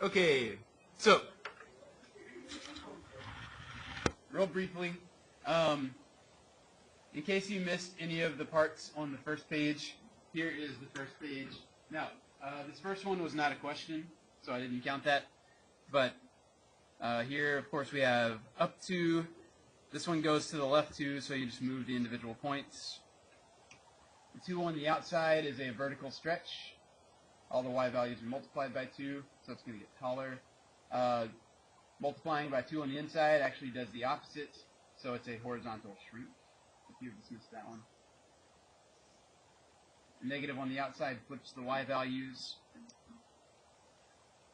Okay, so real briefly, in case you missed any of the parts on the first page, here is the first page. Now, this first one was not a question, so I didn't count that. But here, of course, we have up to. This one goes to the left 2, so you just move the individual points. The 2 on the outside is a vertical stretch. All the y values are multiplied by 2, so it's going to get taller. Multiplying by 2 on the inside actually does the opposite, so it's a horizontal shrink. If you dismissed that one. The negative on the outside flips the y values.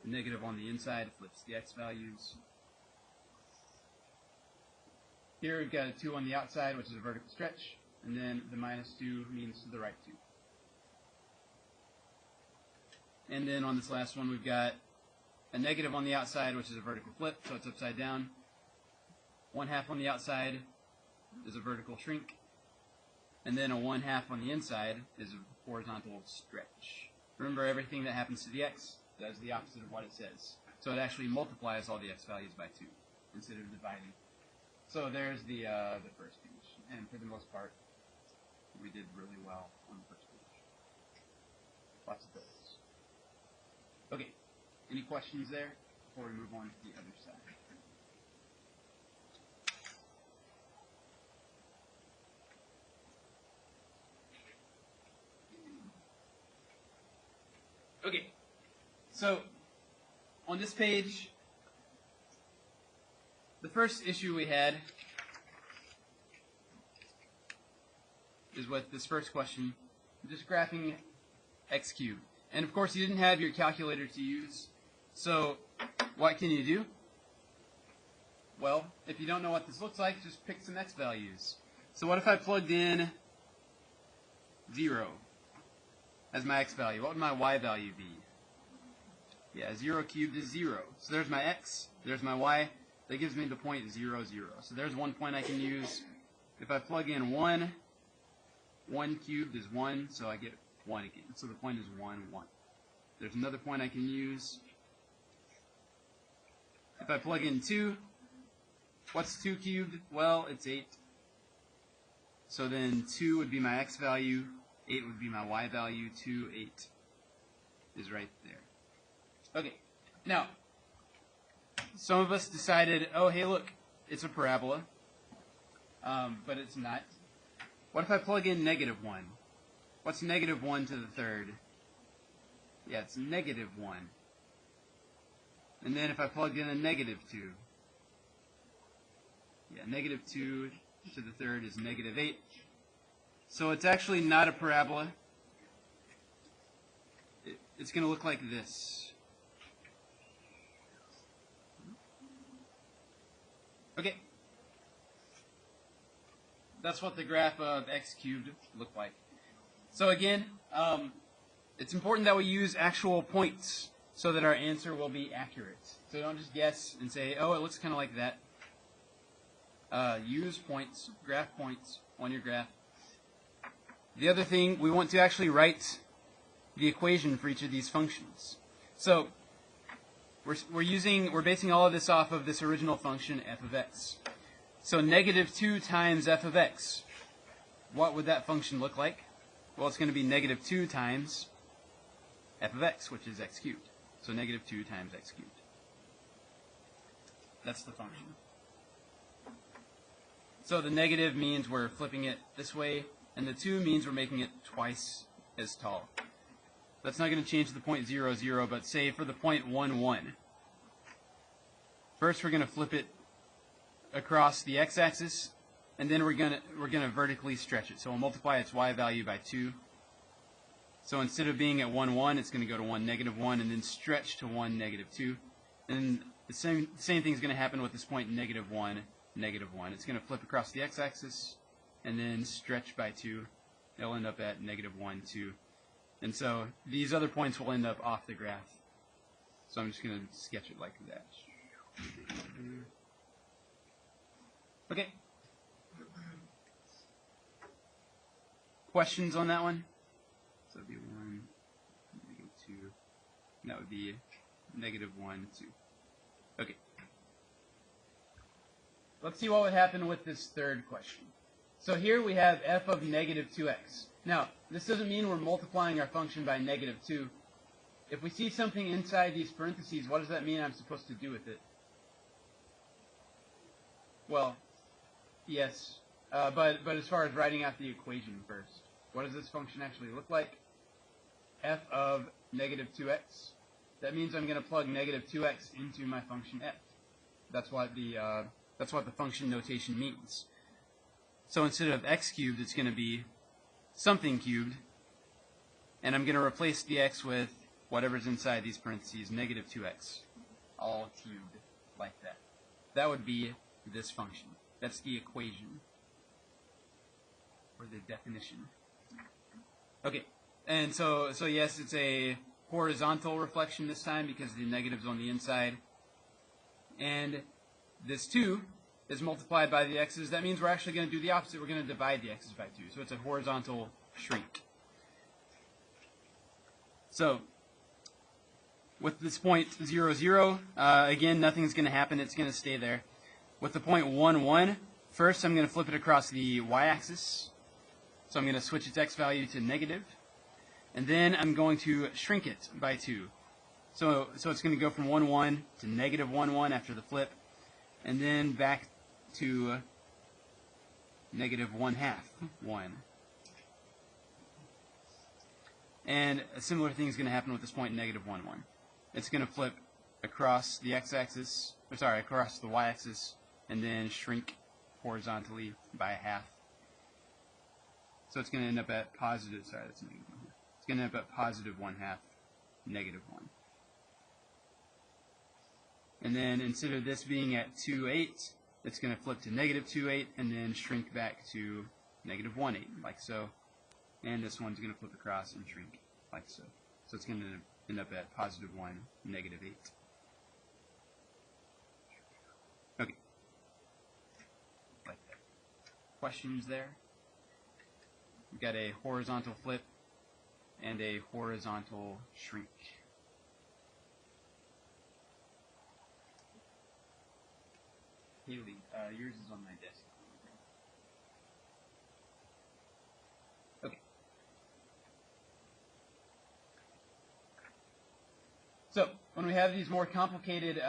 The negative on the inside flips the x values. Here we've got a 2 on the outside, which is a vertical stretch, and then the minus 2 means to the right 2. And then on this last one, we've got a negative on the outside, which is a vertical flip, so it's upside down. 1/2 on the outside is a vertical shrink, and then a 1/2 on the inside is a horizontal stretch. Remember, everything that happens to the x does the opposite of what it says. So it actually multiplies all the x values by 2 instead of dividing. So there's the first page, and for the most part, we did really well on the first page. Lots of those. Okay, any questions there before we move on to the other side? Okay, so on this page, the first issue we had is with this first question, just graphing x cubed. And of course, you didn't have your calculator to use, so what can you do? Well, if you don't know what this looks like, just pick some x values. So what if I plugged in 0 as my x value? What would my y value be? Yeah, 0 cubed is 0. So there's my x, there's my y. That gives me the point 0, 0. So there's one point I can use. If I plug in 1, 1 cubed is 1, so I get 1 again. So the point is 1, 1. There's another point I can use. If I plug in 2, what's 2 cubed? Well, it's 8. So then 2 would be my x value, 8 would be my y value, 2, 8 is right there. Okay, now, some of us decided, oh, hey, look, it's a parabola, but it's not. What if I plug in negative 1? What's negative 1 to the third? Yeah, it's negative 1. And then if I plugged in a negative 2, yeah, negative 2 to the third is negative 8. So it's actually not a parabola. It's going to look like this. Okay. That's what the graph of x cubed looked like. So again, it's important that we use actual points so that our answer will be accurate. So don't just guess and say, oh, it looks kind of like that. Use points, graph points on your graph. The other thing, we want to actually write the equation for each of these functions. So we're basing all of this off of this original function f of x. So negative 2 times f of x. What would that function look like? Well, it's going to be negative 2 times f of x, which is x cubed. So negative 2 times x cubed. That's the function. So the negative means we're flipping it this way, and the 2 means we're making it twice as tall. That's not going to change the point 0, 0, but say for the point 1, 1. First, we're going to flip it across the x-axis, and then we're gonna vertically stretch it. So we'll multiply its y value by 2. So instead of being at 1, 1, it's going to go to 1, negative 1, and then stretch to 1, negative 2. And the same thing is going to happen with this point negative 1, negative 1. It's going to flip across the x-axis, and then stretch by 2. It'll end up at negative 1, 2. And so these other points will end up off the graph. So I'm just going to sketch it like that. Okay. Questions on that one? So that would be 1, negative 2. And that would be negative 1, 2. Okay. Let's see what would happen with this third question. So here we have f of negative 2x. Now, this doesn't mean we're multiplying our function by negative 2. If we see something inside these parentheses, what does that mean I'm supposed to do with it? Well, yes, but as far as writing out the equation first, what does this function actually look like? F of negative 2x. That means I'm going to plug negative 2x into my function f. That's what the function notation means. So instead of x cubed, it's going to be something cubed, and I'm going to replace the x with whatever's inside these parentheses, negative 2x, all cubed like that. That would be this function. That's the equation, or the definition. Okay, and so yes, it's a horizontal reflection this time because the negative's on the inside. And this 2 is multiplied by the x's. That means we're actually going to do the opposite. We're going to divide the x's by 2. So it's a horizontal shrink. So with this point 0, 0, again, nothing's going to happen. It's going to stay there. With the point 1, 1, first I'm going to flip it across the y-axis. So I'm going to switch its x value to negative. And then I'm going to shrink it by 2. So it's going to go from 1, 1 to negative 1, 1 after the flip. And then back to negative 1/2, 1. And a similar thing is going to happen with this point negative 1, 1. It's going to flip across the x-axis, across the y-axis, and then shrink horizontally by 1/2. So it's going to end up at positive, that's negative 1 here. It's going to end up at positive 1/2, negative 1. And then instead of this being at 2, 8, it's going to flip to negative 2, 8, and then shrink back to negative 1, 8, like so. And this one's going to flip across and shrink, like so. So it's going to end up at positive 1, negative 8. Okay. Like that. Questions there? We've got a horizontal flip and a horizontal shrink. Haley, yours is on my desk. Okay. So, when we have these more complicated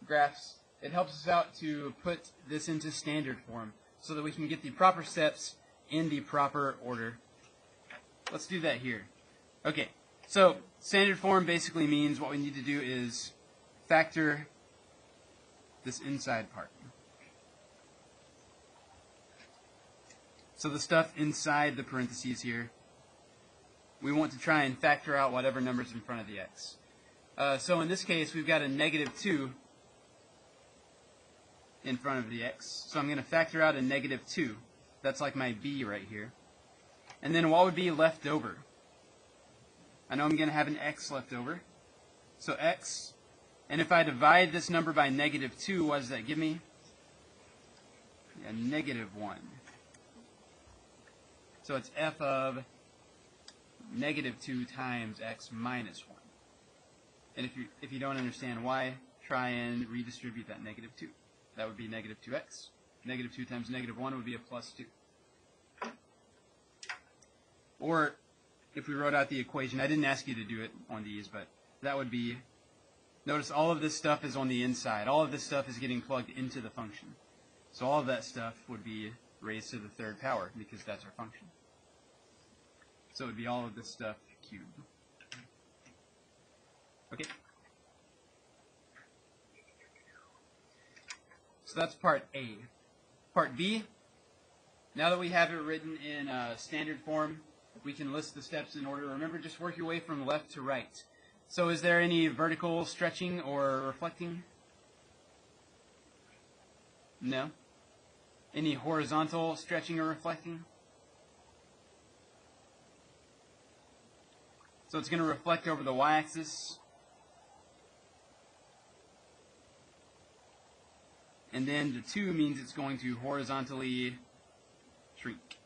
graphs, it helps us out to put this into standard form so that we can get the proper steps in the proper order. Let's do that here. Okay, so standard form basically means what we need to do is factor this inside part. So the stuff inside the parentheses here, we want to try and factor out whatever number's in front of the x. So in this case, we've got a negative 2 in front of the x. So I'm going to factor out a negative 2. That's like my b right here. And then what would be left over? I know I'm going to have an x left over. So x. And if I divide this number by negative 2, what does that give me? Yeah, negative 1. So it's f of negative 2 times x minus 1. And if you don't understand why, try and redistribute that negative 2. That would be negative 2x. Negative 2 times negative 1 would be a plus 2. Or if we wrote out the equation, I didn't ask you to do it on these, but that would be, notice all of this stuff is on the inside. All of this stuff is getting plugged into the function. So all of that stuff would be raised to the third power because that's our function. So it would be all of this stuff cubed. Okay. So that's part A. Part B, now that we have it written in standard form, we can list the steps in order. Remember, just work your way from left to right. So is there any vertical stretching or reflecting? No? Any horizontal stretching or reflecting? So it's going to reflect over the y-axis. And then the 2 means it's going to horizontally shrink.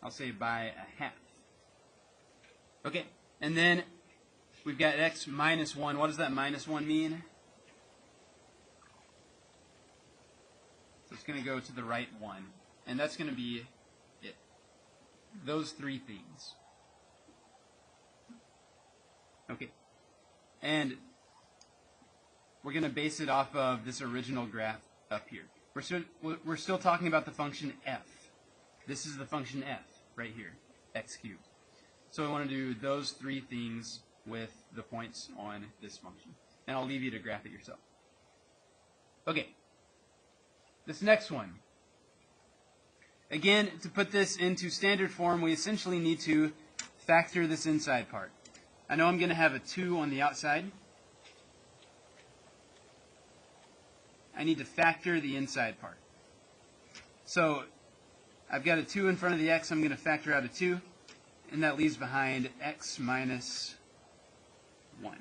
I'll say by a half. Okay, and then we've got x minus 1. What does that minus 1 mean? So it's going to go to the right 1. And that's going to be it. Those three things. Okay. And we're going to base it off of this original graph up here. We're still talking about the function f. This is the function f right here, x cubed. So I want to do those three things with the points on this function. And I'll leave you to graph it yourself. Okay. This next one. Again, to put this into standard form, we essentially need to factor this inside part. I know I'm going to have a 2 on the outside. I need to factor the inside part. So I've got a 2 in front of the x. I'm going to factor out a 2. And that leaves behind x minus 1.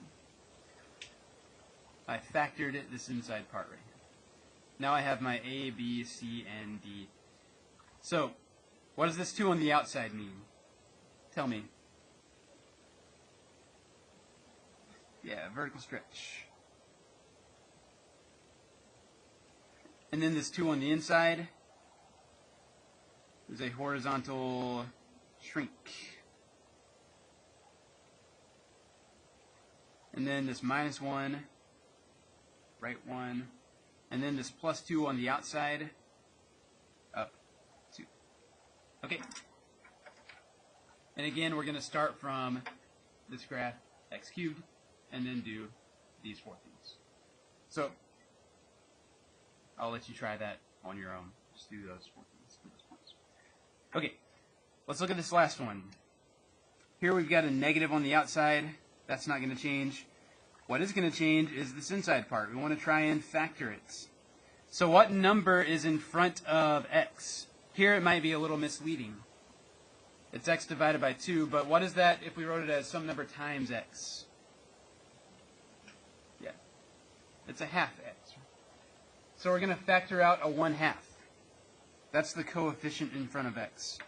I factored this inside part right here. Now I have my a, b, c, and d. So, what does this 2 on the outside mean? Tell me. Yeah, vertical stretch. And then this 2 on the inside is a horizontal shrink. And then this minus 1, right 1, and then this plus 2 on the outside, up 2. Okay. And again, we're going to start from this graph, x cubed, and then do these 4 things. So, I'll let you try that on your own. Just do those 4 things to those points. Okay, let's look at this last one. Here we've got a negative on the outside. That's not going to change. What is going to change is this inside part. We want to try and factor it. So what number is in front of x? Here it might be a little misleading. It's x divided by 2, but what is that if we wrote it as some number times x? Yeah, it's a half x. So we're going to factor out a 1/2. That's the coefficient in front of x.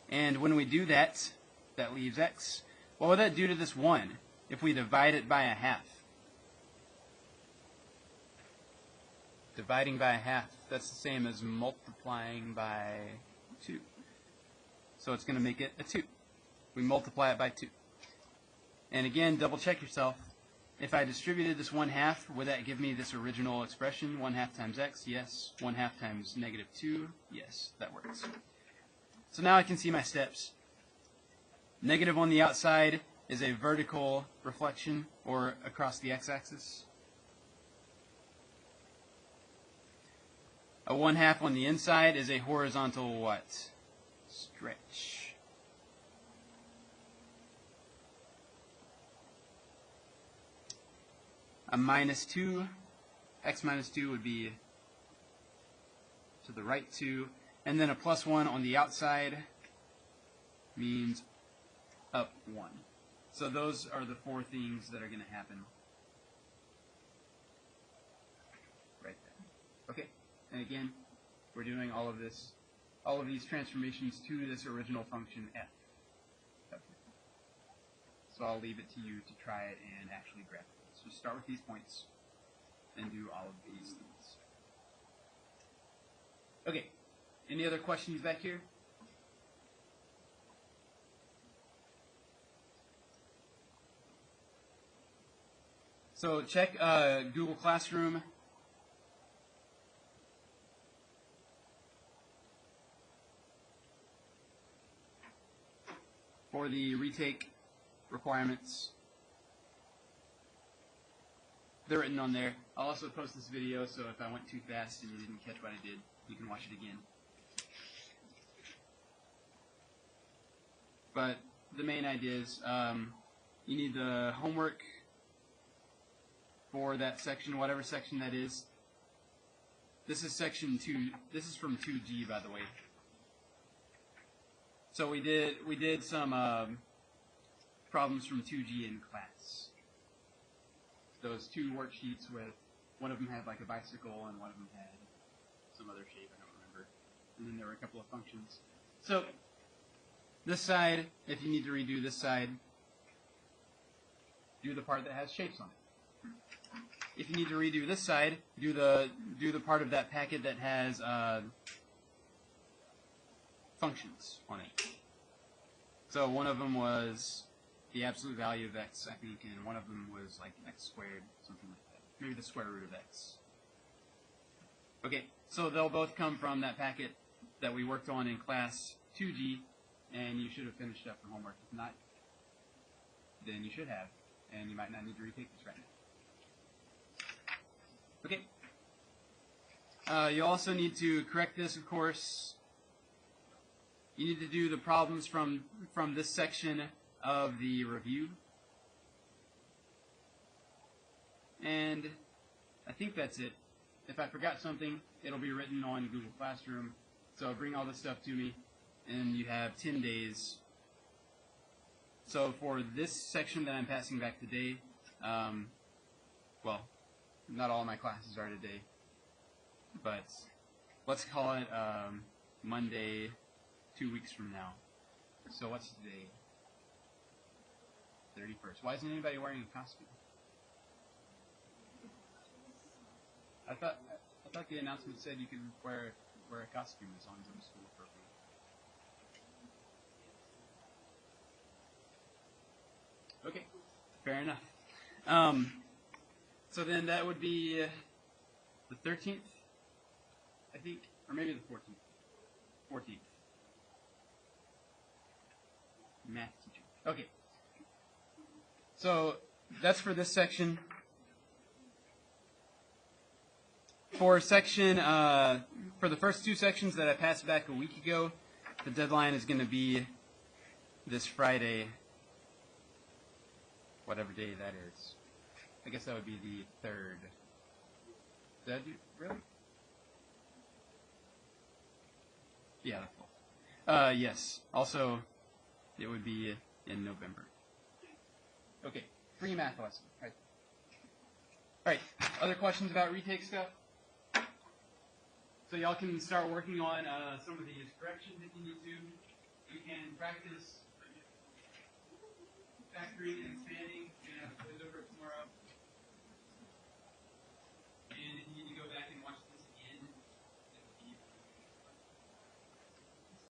And when we do that, that leaves x. What would that do to this 1 if we divide it by a half? Dividing by a half, that's the same as multiplying by 2. So it's going to make it a 2. We multiply it by 2. And again, double check yourself. If I distributed this 1/2, would that give me this original expression? 1/2 times x, yes. 1/2 times negative 2, yes, that works. So now I can see my steps. Negative on the outside is a vertical reflection, or across the x-axis. A 1/2 on the inside is a horizontal what? Stretch. A minus 2, x minus 2 would be to the right 2, and then a plus 1 on the outside means up 1. So those are the 4 things that are going to happen right there. Okay, and again, we're doing all of these transformations to this original function f. Okay. So I'll leave it to you to try it and actually graph it. So start with these points and do all of these things. Okay, any other questions back here? So check Google Classroom. For the retake requirements. They're written on there. I'll also post this video, so if I went too fast and you didn't catch what I did, you can watch it again. But the main idea is you need the homework for that section, whatever section that is. This is section 2. This is from 2G, by the way. So we did some problems from 2G in class. Those 2 worksheets with one of them had like a bicycle and one of them had some other shape, I don't remember. And then there were a couple of functions. So This side, if you need to redo this side, do the part that has shapes on it. If you need to redo this side, do the part of that packet that has functions on it. So one of them was the absolute value of x, I think, and one of them was like x squared, something like that. Maybe the square root of x. Okay, so they'll both come from that packet that we worked on in class 2G, and you should have finished up your homework. If not, then you should have, and you might not need to retake this right now. Okay. You also need to correct this, of course. You need to do the problems from this section of the review. And I think that's it. If I forgot something, it'll be written on Google Classroom. So bring all this stuff to me, and you have 10 days. So for this section that I'm passing back today, well, not all my classes are today, but let's call it Monday, 2 weeks from now. So what's today? 31st. Why isn't anybody wearing a costume? I thought the announcement said you could wear a costume as long as it was school appropriate. Okay, fair enough. So then that would be the 13th, I think, or maybe the 14th. 14th. Math teacher. Okay. So that's for this section. For section, for the first two sections that I passed back a week ago, the deadline is going to be this Friday, whatever day that is. I guess that would be the 3rd. Did I do, really? Yeah, that's cool. Yes. Also, it would be in November. Okay, free math lesson. Right. All right. Other questions about retake stuff? So y'all can start working on some of these corrections if you need to. You can practice factoring and expanding.